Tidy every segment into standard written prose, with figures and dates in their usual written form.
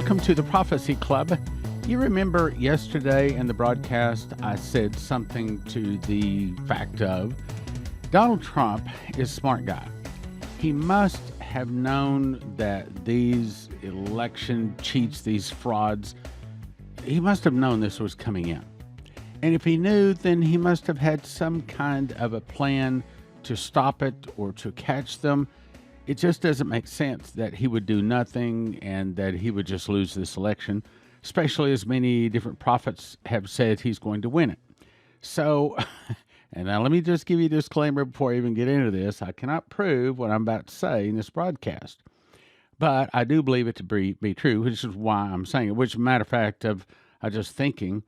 welcome to the Prophecy Club. You remember yesterday in the broadcast, I said something to the fact of Donald Trump is a smart guy. He must have known that these election cheats, these frauds, he must have known this was coming in. And if he knew, then he must have had some kind of a plan to stop it or to catch them. It just doesn't make sense that he would do nothing and that he would just lose this election, especially as many different prophets have said he's going to win it. So, and now let me just give you a disclaimer before I even get into this. I cannot prove what I'm about to say in this broadcast, but I do believe it to be true, which is why I'm saying it, which, matter of fact, I just thinking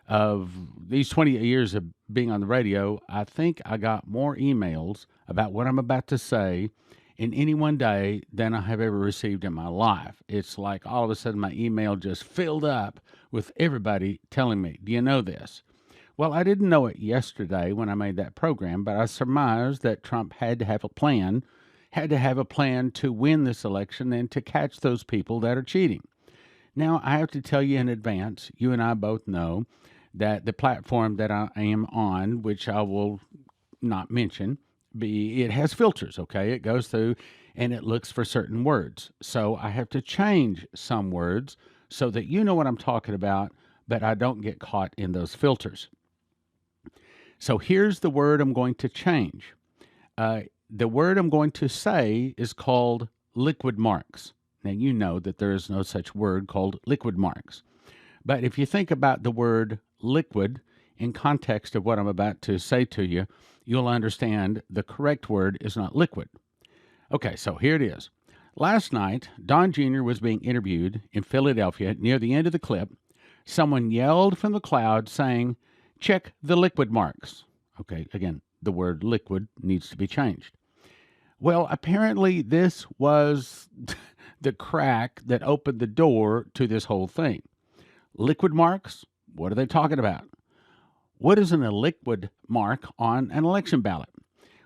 of these 20 years of being on the radio, I think I got more emails about what I'm about to say in any one day than I have ever received in my life. It's like all of a sudden my email just filled up with everybody telling me, do you know this? Well, I didn't know it yesterday when I made that program, but I surmised that Trump had to have a plan to win this election and to catch those people that are cheating. Now, I have to tell you in advance, you and I both know that the platform that I am on, which I will not mention, it has filters, okay? It goes through and it looks for certain words. So I have to change some words so that you know what I'm talking about, but I don't get caught in those filters. So here's the word I'm going to change. The word I'm going to say is called liquid marks. Now, you know that there is no such word called liquid marks. But if you think about the word liquid in context of what I'm about to say to you, you'll understand the correct word is not liquid. Okay, so here it is. Last night, Don Jr. was being interviewed in Philadelphia. Near the end of the clip, someone yelled from the crowd saying, "Check the liquid marks." Okay, again, the word liquid needs to be changed. Well, apparently this was the crack that opened the door to this whole thing. Liquid marks? What are they talking about? What is a liquid mark on an election ballot?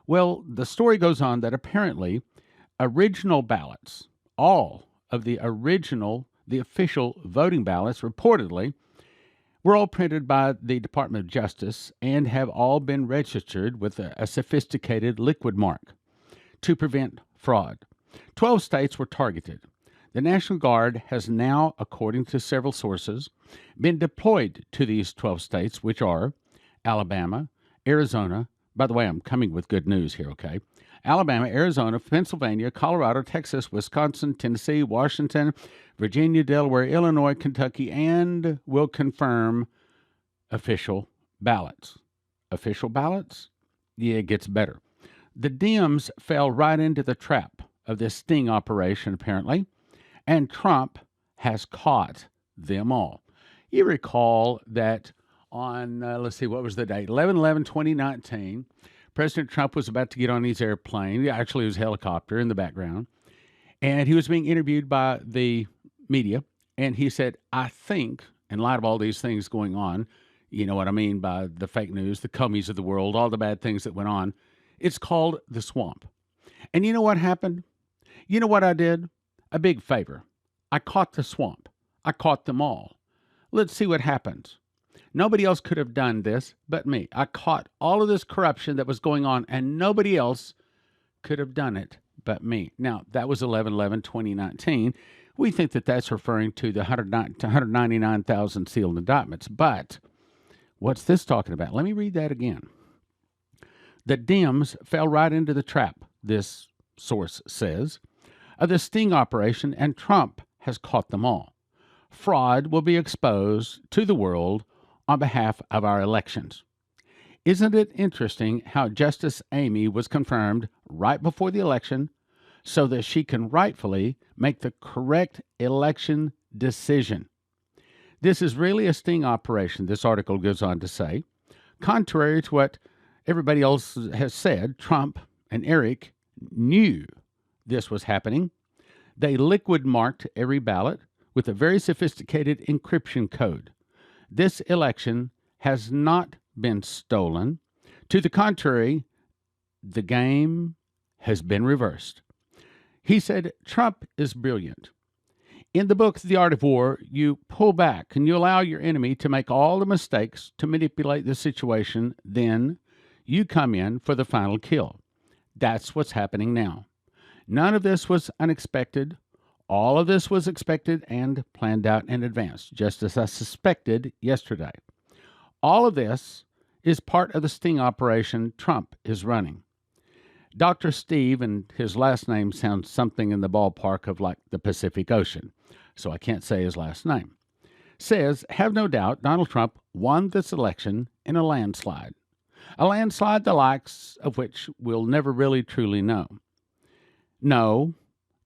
Well, the story goes on that apparently original ballots, all of the official voting ballots reportedly, were all printed by the Department of Justice and have all been registered with a sophisticated liquid mark to prevent fraud. 12 states were targeted. The National Guard has now, according to several sources, been deployed to these 12 states, which are Alabama, Arizona. By the way, I'm coming with good news here, okay? Alabama, Arizona, Pennsylvania, Colorado, Texas, Wisconsin, Tennessee, Washington, Virginia, Delaware, Illinois, Kentucky, and will confirm official ballots. Official ballots? Yeah, it gets better. The Dems fell right into the trap of this sting operation, apparently, and Trump has caught them all. You recall that on, let's see, what was the date? 11/11/2019, President Trump was about to get on his airplane. Actually, it was a helicopter in the background. And he was being interviewed by the media. And he said, I think, in light of all these things going on, you know what I mean by the fake news, the Comeys of the world, all the bad things that went on, it's called the swamp. And you know what happened? You know what I did? A big favor. I caught the swamp. I caught them all. Let's see what happens. Nobody else could have done this but me. I caught all of this corruption that was going on, and nobody else could have done it but me. Now, that was 11/11/2019. We think that that's referring to the 199,000 sealed indictments. But what's this talking about? Let me read that again. The Dems fell right into the trap, this source says, of the sting operation, and Trump has caught them all. Fraud will be exposed to the world on behalf of our elections. Isn't it interesting how Justice Amy was confirmed right before the election so that she can rightfully make the correct election decision? This is really a sting operation, this article goes on to say. Contrary to what everybody else has said, Trump and Eric knew this was happening. They liquid marked every ballot with a very sophisticated encryption code. This election has not been stolen. To the contrary, the game has been reversed. He said Trump is brilliant. In the book, The Art of War, you pull back and you allow your enemy to make all the mistakes to manipulate the situation. Then you come in for the final kill. That's what's happening now. None of this was unexpected. All of this was expected and planned out in advance, just as I suspected yesterday. All of this is part of the sting operation Trump is running. Dr. Steve, and his last name sounds something in the ballpark of like the Pacific Ocean, so I can't say his last name, says, have no doubt Donald Trump won this election in a landslide the likes of which we'll never really truly know. No,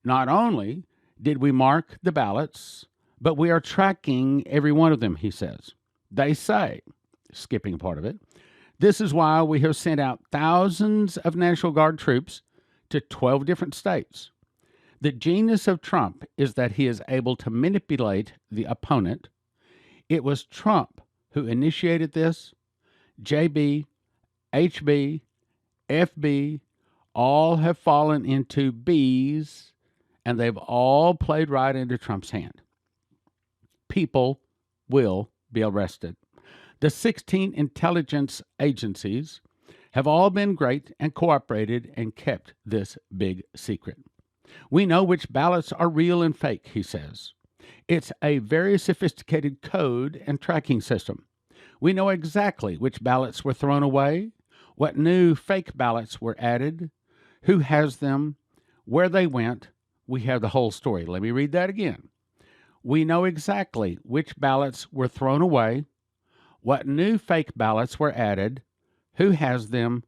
not only did we mark the ballots, but we are tracking every one of them, he says. They say, skipping part of it, this is why we have sent out thousands of National Guard troops to 12 different states. The genius of Trump is that he is able to manipulate the opponent. It was Trump who initiated this. JB, HB, FB, all have fallen into B's, and they've all played right into Trump's hand. People will be arrested. The 16 intelligence agencies have all been great and cooperated and kept this big secret. We know which ballots are real and fake, he says. It's a very sophisticated code and tracking system. We know exactly which ballots were thrown away, what new fake ballots were added, who has them, where they went. We have the whole story. Let me read that again. We know exactly which ballots were thrown away, what new fake ballots were added, who has them,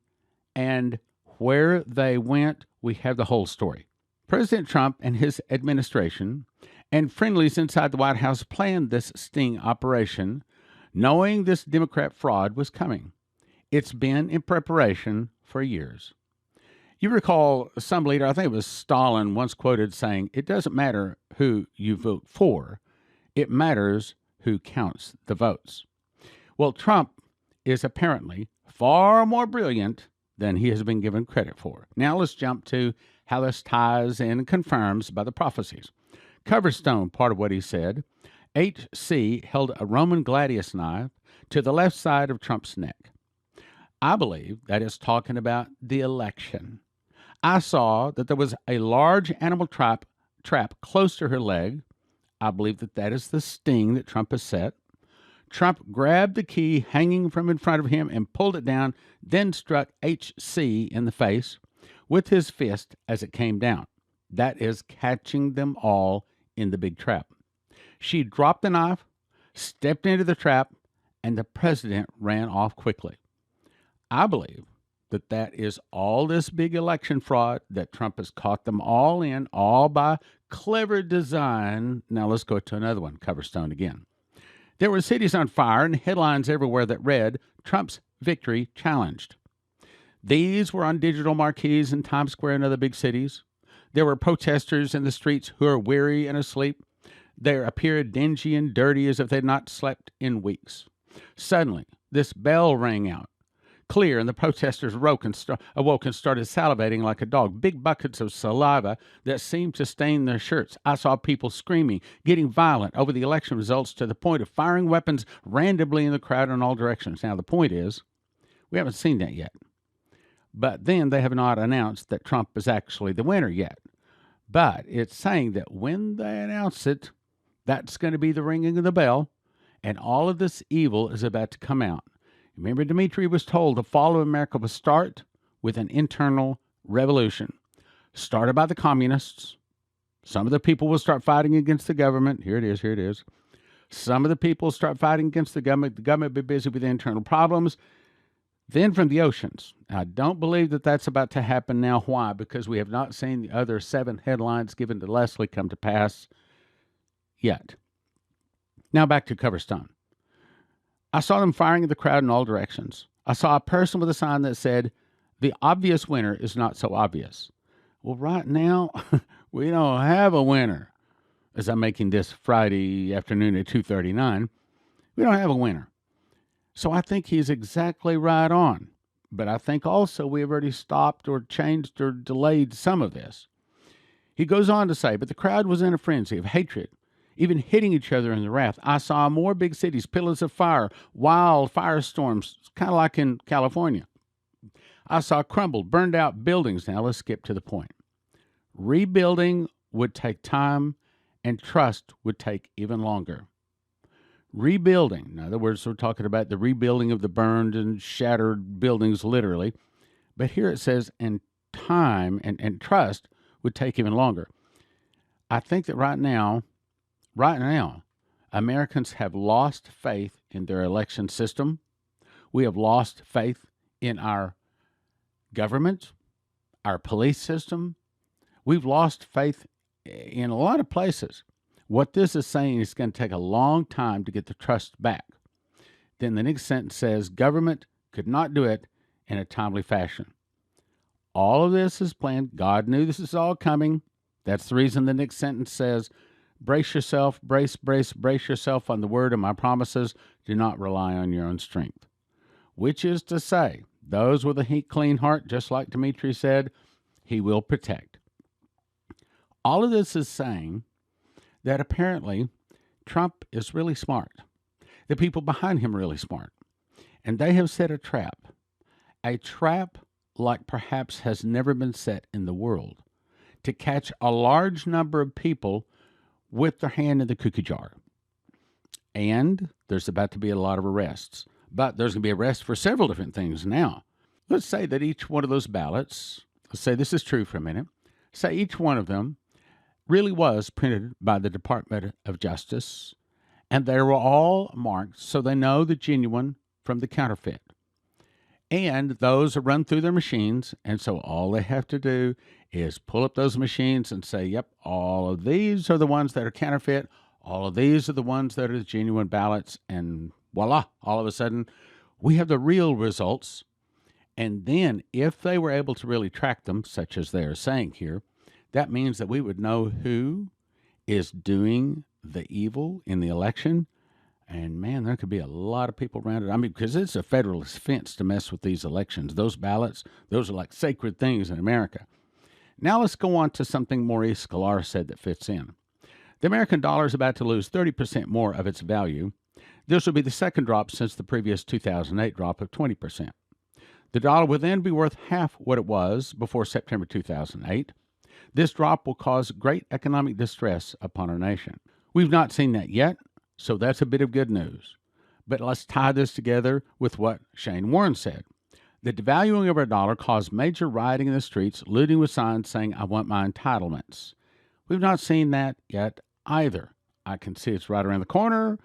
and where they went. We have the whole story. President Trump and his administration and friendlies inside the White House planned this sting operation, knowing this Democrat fraud was coming. It's been in preparation for years. You recall some leader, I think it was Stalin, once quoted saying, it doesn't matter who you vote for, it matters who counts the votes. Well, Trump is apparently far more brilliant than he has been given credit for. Now let's jump to how this ties in and confirms by the prophecies. Coverstone, part of what he said, H.C. held a Roman gladius knife to the left side of Trump's neck. I believe that is talking about the election. I saw that there was a large animal trap close to her leg. I believe that that is the sting that Trump has set. Trump grabbed the key hanging from in front of him and pulled it down, then struck H.C. in the face with his fist as it came down. That is catching them all in the big trap. She dropped the knife, stepped into the trap, and the president ran off quickly. I believe that that is all this big election fraud that Trump has caught them all in, all by clever design. Now let's go to another one, Coverstone again. There were cities on fire and headlines everywhere that read, Trump's victory challenged. These were on digital marquees in Times Square and other big cities. There were protesters in the streets who are weary and asleep. They appeared dingy and dirty as if they had not slept in weeks. Suddenly, this bell rang out clear, and the protesters awoke and started salivating like a dog, big buckets of saliva that seemed to stain their shirts. I saw people screaming, getting violent over the election results to the point of firing weapons randomly in the crowd in all directions. Now, the point is, we haven't seen that yet. But then they have not announced that Trump is actually the winner yet. But it's saying that when they announce it, that's going to be the ringing of the bell, and all of this evil is about to come out. Remember, Dmitry was told the fall of America will start with an internal revolution, started by the communists. Some of the people will start fighting against the government. Here it is. Some of the people start fighting against the government. The government will be busy with internal problems. Then from the oceans. I don't believe that that's about to happen now. Why? Because we have not seen the other 7 headlines given to Leslie come to pass yet. Now back to Coverstone. I saw them firing at the crowd in all directions. I saw a person with a sign that said, the obvious winner is not so obvious. Well, right now, we don't have a winner. As I'm making this Friday afternoon at 2:39, we don't have a winner. So I think he's exactly right on. But I think also we have already stopped or changed or delayed some of this. He goes on to say, but the crowd was in a frenzy of hatred even hitting each other in the wrath. I saw more big cities, pillars of fire, wild firestorms, kind of like in California. I saw crumbled, burned out buildings. Now let's skip to the point. Rebuilding would take time, and trust would take even longer. Rebuilding, in other words, we're talking about the rebuilding of the burned and shattered buildings, literally. But here it says, and time and trust would take even longer. I think that right now, Americans have lost faith in their election system. We have lost faith in our government, our police system. We've lost faith in a lot of places. What this is saying is going to take a long time to get the trust back. Then the next sentence says, government could not do it in a timely fashion. All of this is planned. God knew this is all coming. That's the reason the next sentence says, brace yourself, brace yourself on the word of my promises. Do not rely on your own strength. Which is to say, those with a clean heart, just like Dimitri said, he will protect. All of this is saying that apparently Trump is really smart. The people behind him are really smart. And they have set a trap like perhaps has never been set in the world, to catch a large number of people with their hand in the cookie jar. And there's about to be a lot of arrests. But there's going to be arrests for several different things now. Let's say that each one of those ballots, let's say this is true for a minute, say each one of them really was printed by the Department of Justice, and they were all marked so they know the genuine from the counterfeit. And those are run through their machines, and so all they have to do is pull up those machines and say, yep, all of these are the ones that are counterfeit, all of these are the ones that are the genuine ballots, and voila, all of a sudden, we have the real results. And then if they were able to really track them, such as they are saying here, that means that we would know who is doing the evil in the election. And man, there could be a lot of people around it. I mean, because it's a federal offense to mess with these elections. Those ballots, those are like sacred things in America. Now let's go on to something Maurice Sklar said that fits in. The American dollar is about to lose 30% more of its value. This will be the second drop since the previous 2008 drop of 20%. The dollar will then be worth half what it was before September 2008. This drop will cause great economic distress upon our nation. We've not seen that yet, so that's a bit of good news. But let's tie this together with what Shane Warren said. The devaluing of our dollar caused major rioting in the streets, looting with signs saying, I want my entitlements. We've not seen that yet either. I can see it's right around the corner,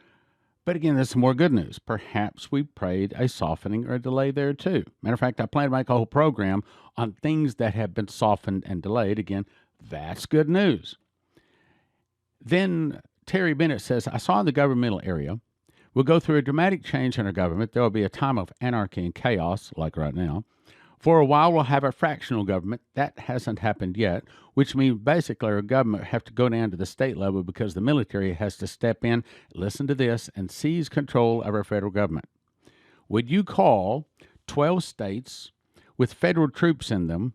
but again, there's some more good news. Perhaps we prayed a softening or a delay there too. Matter of fact, I plan to make a whole program on things that have been softened and delayed. Again, that's good news. Then Terry Bennett says, I saw in the governmental area, we'll go through a dramatic change in our government. There will be a time of anarchy and chaos, like right now. For a while, we'll have a fractional government. That hasn't happened yet, which means basically our government have to go down to the state level because the military has to step in, listen to this, and seize control of our federal government. Would you call 12 states with federal troops in them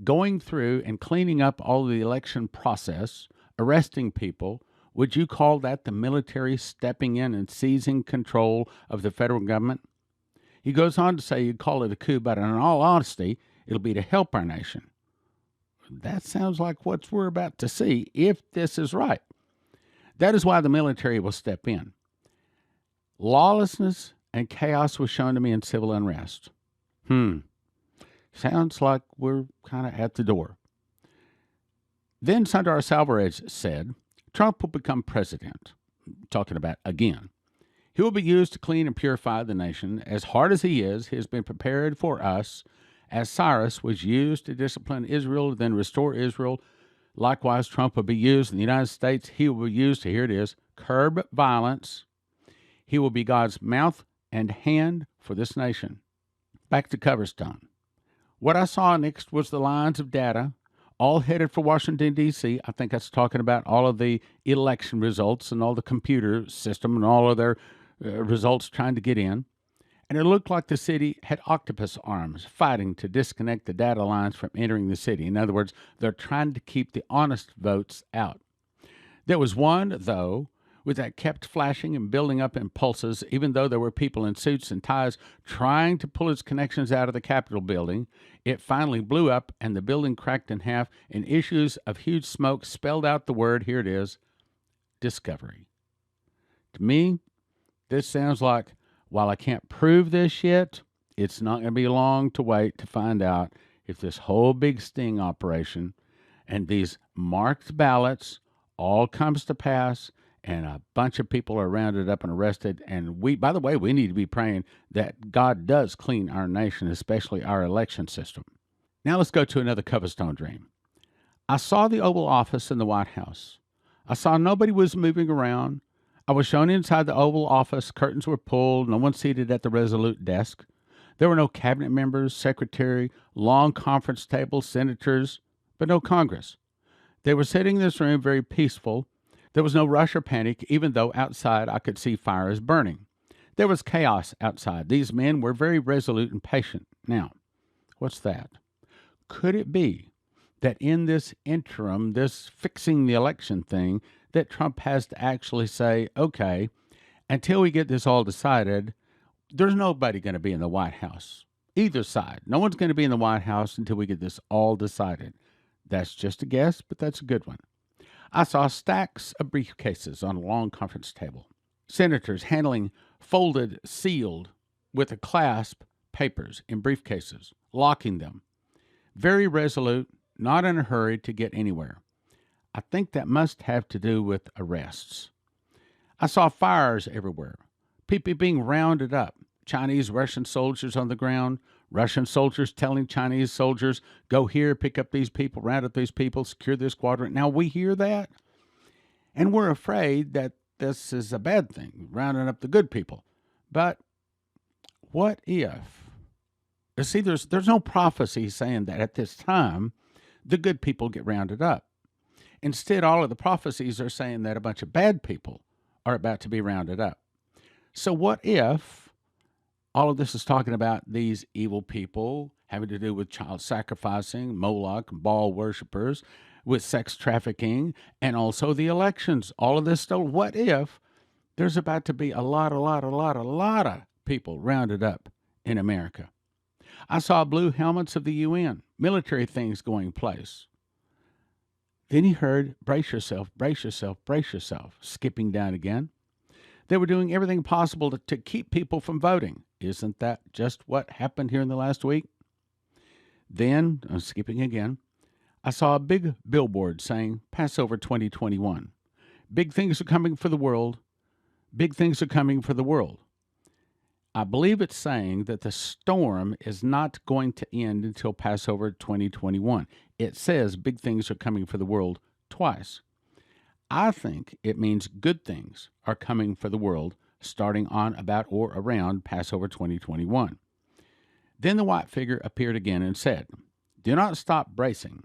going through and cleaning up all the election process, arresting people, would you call that the military stepping in and seizing control of the federal government? He goes on to say you'd call it a coup, but in all honesty, it'll be to help our nation. That sounds like what we're about to see if this is right. That is why the military will step in. Lawlessness and chaos was shown to me in civil unrest. Sounds like we're kind of at the door. Then Sundar Alvarez said, Trump will become president. Talking about again. He will be used to clean and purify the nation. As hard as he has been prepared for us, as Cyrus was used to discipline Israel, then restore Israel. Likewise, Trump will be used in the United States. He will be used to, here it is, curb violence. He will be God's mouth and hand for this nation. Back to Coverstone. What I saw next was the lines of data, all headed for Washington, D.C. I think that's talking about all of the election results and all the computer system and all of their results trying to get in. And it looked like the city had octopus arms fighting to disconnect the data lines from entering the city. In other words, they're trying to keep the honest votes out. There was one, though, with that kept flashing and building up in pulses, even though there were people in suits and ties trying to pull its connections out of the Capitol building. It finally blew up, and the building cracked in half, and issues of huge smoke spelled out the word, here it is, discovery. To me, this sounds like, while I can't prove this yet, it's not going to be long to wait to find out if this whole big sting operation and these marked ballots all comes to pass and a bunch of people are rounded up and arrested. And by the way, we need to be praying that God does clean our nation, especially our election system. Now let's go to another Coverstone dream. I saw the Oval Office in the White House. I saw nobody was moving around. I was shown inside the Oval Office. Curtains were pulled. No one seated at the resolute desk. There were no cabinet members, secretary, long conference tables, senators, but no Congress. They were sitting in this room very peaceful. There was no rush or panic, even though outside I could see fires burning. There was chaos outside. These men were very resolute and patient. Now, what's that? Could it be that in this interim, this fixing the election thing, that Trump has to actually say, okay, until we get this all decided, there's nobody going to be in the White House, either side. No one's going to be in the White House until we get this all decided. That's just a guess, but that's a good one. I saw stacks of briefcases on a long conference table. Senators handling folded, sealed, with a clasp, papers in briefcases, locking them. Very resolute, not in a hurry to get anywhere. I think that must have to do with arrests. I saw fires everywhere. People being rounded up. Chinese, Russian soldiers on the ground. Russian soldiers telling Chinese soldiers, go here, pick up these people, round up these people, secure this quadrant. Now we hear that, and we're afraid that this is a bad thing, rounding up the good people. But what if? You see, there's no prophecy saying that at this time the good people get rounded up. Instead, all of the prophecies are saying that a bunch of bad people are about to be rounded up. So what if all of this is talking about these evil people having to do with child sacrificing, Moloch, Baal worshipers, with sex trafficking, and also the elections, all of this stuff? What if there's about to be a lot of people rounded up in America? I saw blue helmets of the UN, military things going place. Then he heard, brace yourself, brace yourself, brace yourself, skipping down again. They were doing everything possible to keep people from voting. Isn't that just what happened here in the last week? Then, I'm skipping again, I saw a big billboard saying, Passover 2021. Big things are coming for the world. Big things are coming for the world. I believe it's saying that the storm is not going to end until Passover 2021. It says big things are coming for the world twice. I think it means good things are coming for the world starting on, about, or around Passover 2021. Then the white figure appeared again and said, do not stop bracing,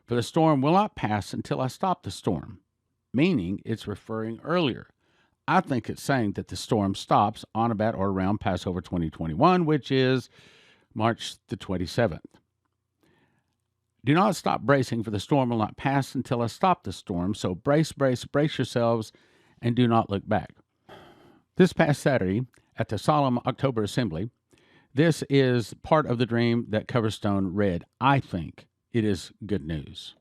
for the storm will not pass until I stop the storm, meaning it's referring earlier. I think it's saying that the storm stops on, about, or around Passover 2021, which is March the 27th. Do not stop bracing, for the storm will not pass until I stop the storm. So brace, brace, brace yourselves, and do not look back. This past Saturday, at the solemn October Assembly, this is part of the dream that Coverstone read. I think it is good news.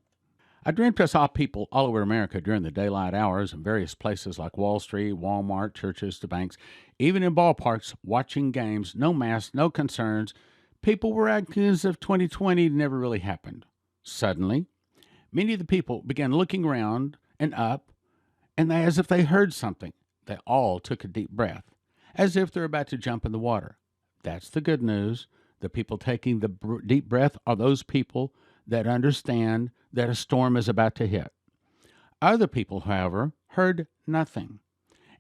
I dreamt I saw people all over America during the daylight hours in various places like Wall Street, Walmart, churches, to banks, even in ballparks, watching games, no masks, no concerns. People were acting as if 2020 never really happened. Suddenly, many of the people began looking around and up, and as if they heard something. They all took a deep breath, as if they're about to jump in the water. That's the good news. The people taking the deep breath are those people that understand that a storm is about to hit. Other people, however, heard nothing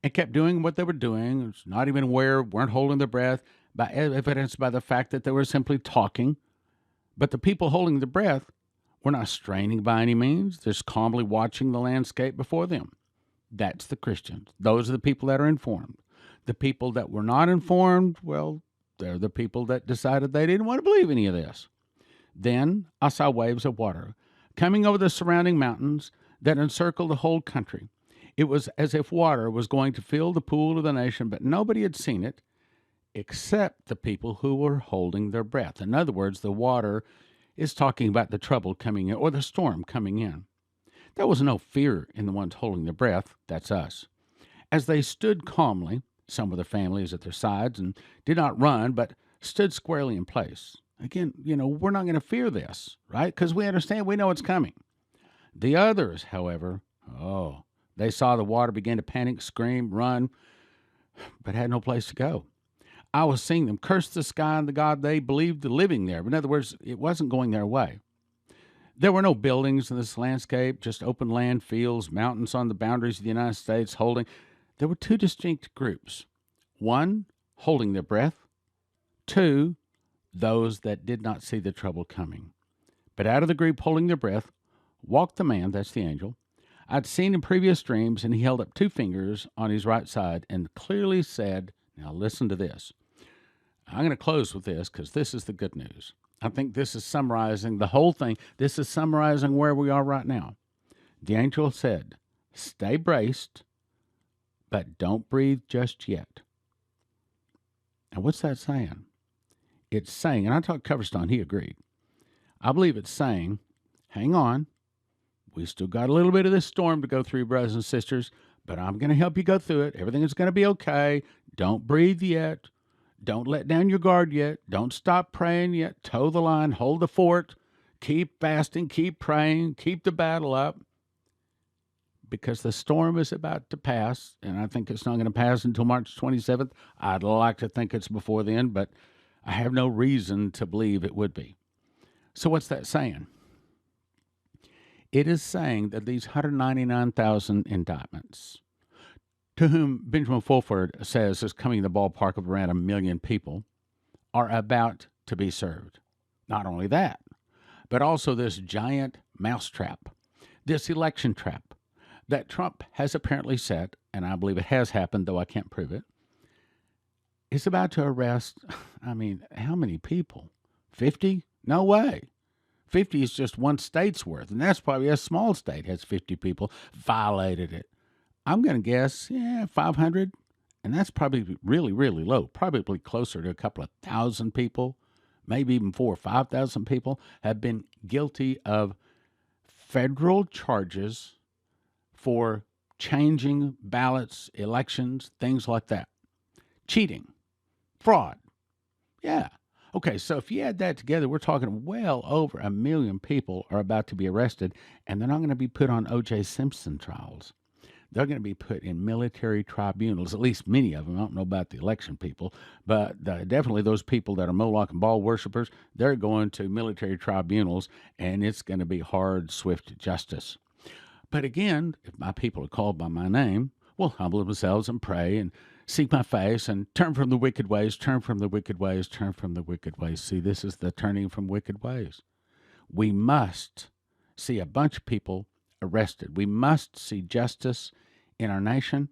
and kept doing what they were doing, not even aware, weren't holding their breath, by evidenced by the fact that they were simply talking. But the people holding their breath were not straining by any means, just calmly watching the landscape before them. That's the Christians. Those are the people that are informed. The people that were not informed, well, they're the people that decided they didn't want to believe any of this. Then I saw waves of water coming over the surrounding mountains that encircle the whole country. It was as if water was going to fill the pool of the nation, but nobody had seen it except the people who were holding their breath. In other words, the water is talking about the trouble coming in or the storm coming in. There was no fear in the ones holding their breath. That's us. As they stood calmly, some with their families at their sides, and did not run, but stood squarely in place. Again, we're not going to fear this, right? Because we understand, we know it's coming. The others, however, they saw the water begin to panic, scream, run, but had no place to go. I was seeing them curse the sky and the God they believed living there. In other words, it wasn't going their way. There were no buildings in this landscape, just open land, fields, mountains on the boundaries of the United States holding. There were two distinct groups. One, holding their breath. Two, those that did not see the trouble coming. But out of the group holding their breath walked the man, that's the angel, I'd seen in previous dreams, and he held up two fingers on his right side and clearly said, now listen to this. I'm going to close with this because this is the good news. I think this is summarizing the whole thing. This is summarizing where we are right now. The angel said, stay braced, but don't breathe just yet. And what's that saying? It's saying, and I talked to Coverstone, he agreed. I believe it's saying, hang on. We still got a little bit of this storm to go through, brothers and sisters, but I'm going to help you go through it. Everything is going to be okay. Don't breathe yet. Don't let down your guard yet. Don't stop praying yet. Toe the line. Hold the fort. Keep fasting. Keep praying. Keep the battle up. Because the storm is about to pass, and I think it's not going to pass until March 27th. I'd like to think it's before then, but I have no reason to believe it would be. So what's that saying? It is saying that these 199,000 indictments, to whom Benjamin Fulford says is coming in the ballpark of around 1 million people, are about to be served. Not only that, but also this giant mousetrap, this election trap that Trump has apparently set, and I believe it has happened, though I can't prove it, is about to arrest, how many people? 50? No way. 50 is just one state's worth, and that's probably a small state has 50 people violated it. I'm going to guess, 500, and that's probably really, really low, probably closer to a couple of thousand people, maybe even 4,000 or 5,000 people have been guilty of federal charges for changing ballots, elections, things like that. Cheating, fraud. Yeah. Okay, so if you add that together, we're talking well over 1 million people are about to be arrested, and they're not going to be put on O.J. Simpson trials. They're going to be put in military tribunals, at least many of them. I don't know about the election people, but definitely those people that are Moloch and Baal worshipers, they're going to military tribunals, and it's going to be hard, swift justice. But again, if my people are called by my name, will humble themselves and pray and seek my face and turn from the wicked ways, turn from the wicked ways, turn from the wicked ways. See, this is the turning from wicked ways. We must see a bunch of people arrested. We must see justice in our nation,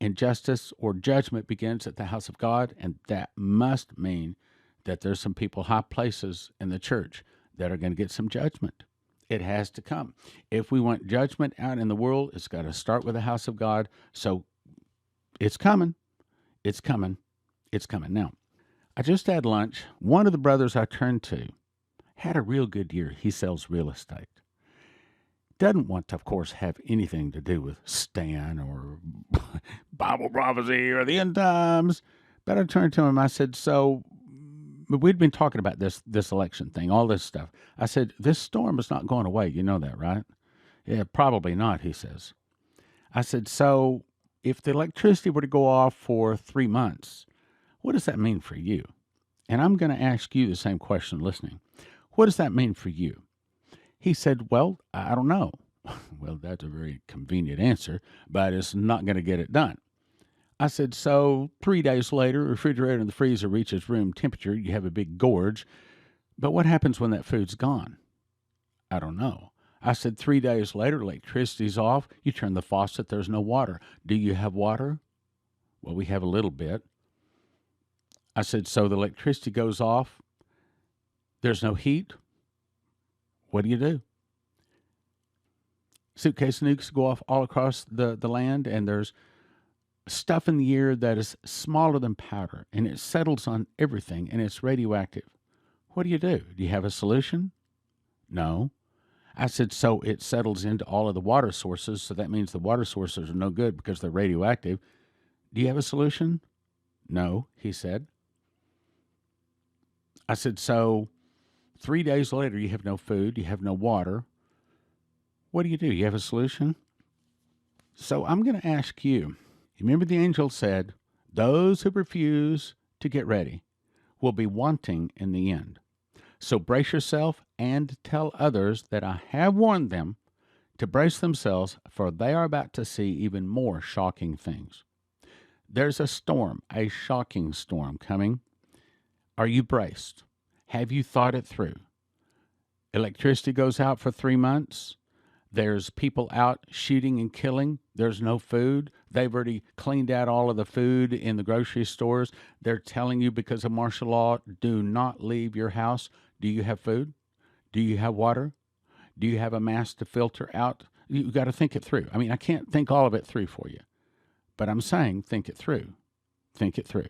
and justice or judgment begins at the house of God, and that must mean that there's some people, high places in the church, that are going to get some judgment. It has to come. If we want judgment out in the world, it's got to start with the house of God. So it's coming. It's coming. It's coming. Now, I just had lunch. One of the brothers I turned to had a real good year. He sells real estate. Doesn't want to, of course, have anything to do with Stan or Bible prophecy or the end times. But I turned to him. I said, so we'd been talking about this election thing, all this stuff. I said, this storm is not going away. You know that, right? Yeah, probably not, he says. I said, so if the electricity were to go off for 3 months, what does that mean for you? And I'm going to ask you the same question listening. What does that mean for you? He said, well, I don't know. Well, that's a very convenient answer, but it's not going to get it done. I said, so 3 days later, the refrigerator and the freezer reaches room temperature. You have a big gorge. But what happens when that food's gone? I don't know. I said, 3 days later, electricity's off. You turn the faucet, there's no water. Do you have water? Well, we have a little bit. I said, so the electricity goes off. There's no heat. What do you do? Suitcase nukes go off all across the land, and there's stuff in the air that is smaller than powder, and it settles on everything, and it's radioactive. What do? Do you have a solution? No. I said, so it settles into all of the water sources, so that means the water sources are no good because they're radioactive. Do you have a solution? No, he said. I said, so 3 days later, you have no food, you have no water. What do? You have a solution? So I'm going to ask you, remember the angel said, those who refuse to get ready will be wanting in the end. So brace yourself and tell others that I have warned them to brace themselves, for they are about to see even more shocking things. There's a storm, a shocking storm coming. Are you braced? Have you thought it through? Electricity goes out for 3 months. There's people out shooting and killing. There's no food. They've already cleaned out all of the food in the grocery stores. They're telling you because of martial law, do not leave your house. Do you have food? Do you have water? Do you have a mask to filter out? You've got to think it through. I mean, I can't think all of it through for you, but I'm saying think it through. Think it through.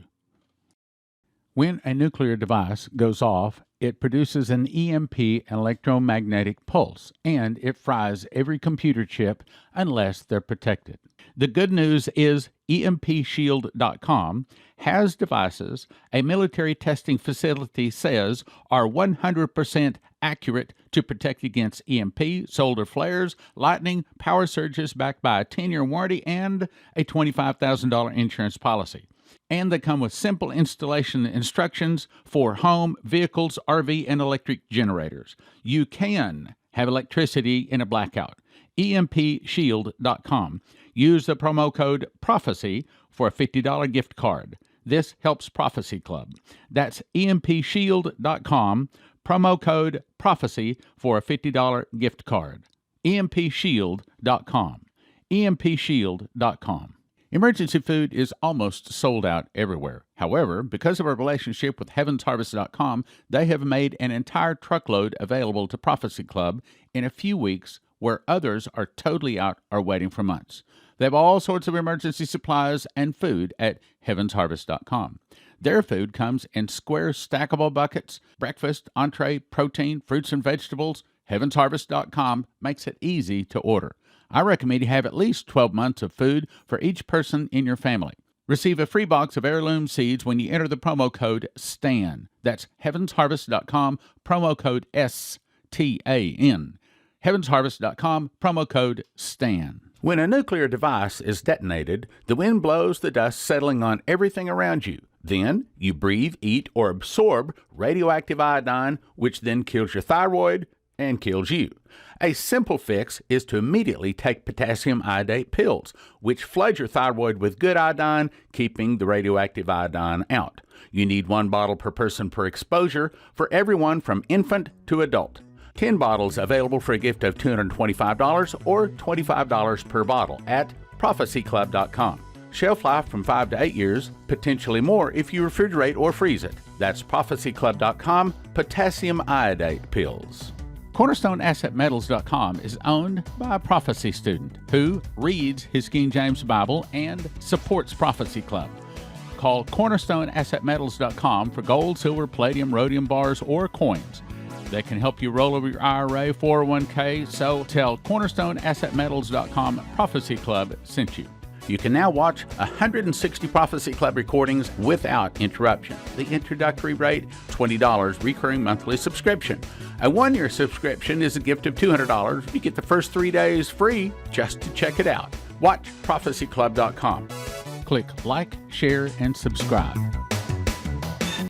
When a nuclear device goes off, it produces an EMP, an electromagnetic pulse, and it fries every computer chip unless they're protected. The good news is EMPshield.com has devices a military testing facility says are 100% accurate to protect against EMP, solar flares, lightning, power surges backed by a 10-year warranty and a $25,000 insurance policy. And they come with simple installation instructions for home, vehicles, RV, and electric generators. You can have electricity in a blackout. EMPshield.com. Use the promo code PROPHECY for a $50 gift card. This helps Prophecy Club. That's EMPshield.com. Promo code PROPHECY for a $50 gift card. EMPshield.com. EMPshield.com. Emergency food is almost sold out everywhere. However, because of our relationship with HeavensHarvest.com, they have made an entire truckload available to Prophecy Club in a few weeks, where others are totally out or waiting for months. They have all sorts of emergency supplies and food at HeavensHarvest.com. Their food comes in square stackable buckets, breakfast, entree, protein, fruits and vegetables. HeavensHarvest.com makes it easy to order. I recommend you have at least 12 months of food for each person in your family. Receive a free box of heirloom seeds when you enter the promo code STAN. That's HeavensHarvest.com, promo code STAN. HeavensHarvest.com, promo code STAN. When a nuclear device is detonated, the wind blows the dust settling on everything around you. Then you breathe, eat, or absorb radioactive iodine, which then kills your thyroid and kills you. A simple fix is to immediately take potassium iodate pills, which flood your thyroid with good iodine, keeping the radioactive iodine out. You need 1 bottle per person per exposure for everyone from infant to adult. 10 bottles available for a gift of $225 or $25 per bottle at prophecyclub.com. Shelf life from 5 to 8 years, potentially more if you refrigerate or freeze it. That's prophecyclub.com, potassium iodate pills. CornerstoneAssetMetals.com is owned by a prophecy student who reads his King James Bible and supports Prophecy Club. Call CornerstoneAssetMetals.com for gold, silver, palladium, rhodium bars, or coins. They can help you roll over your IRA, 401k, so tell CornerstoneAssetMetals.com Prophecy Club sent you. You can now watch 160 Prophecy Club recordings without interruption. The introductory rate, $20, recurring monthly subscription. A 1-year subscription is a gift of $200. You get the first 3 days free just to check it out. Watch prophecyclub.com. Click like, share, and subscribe.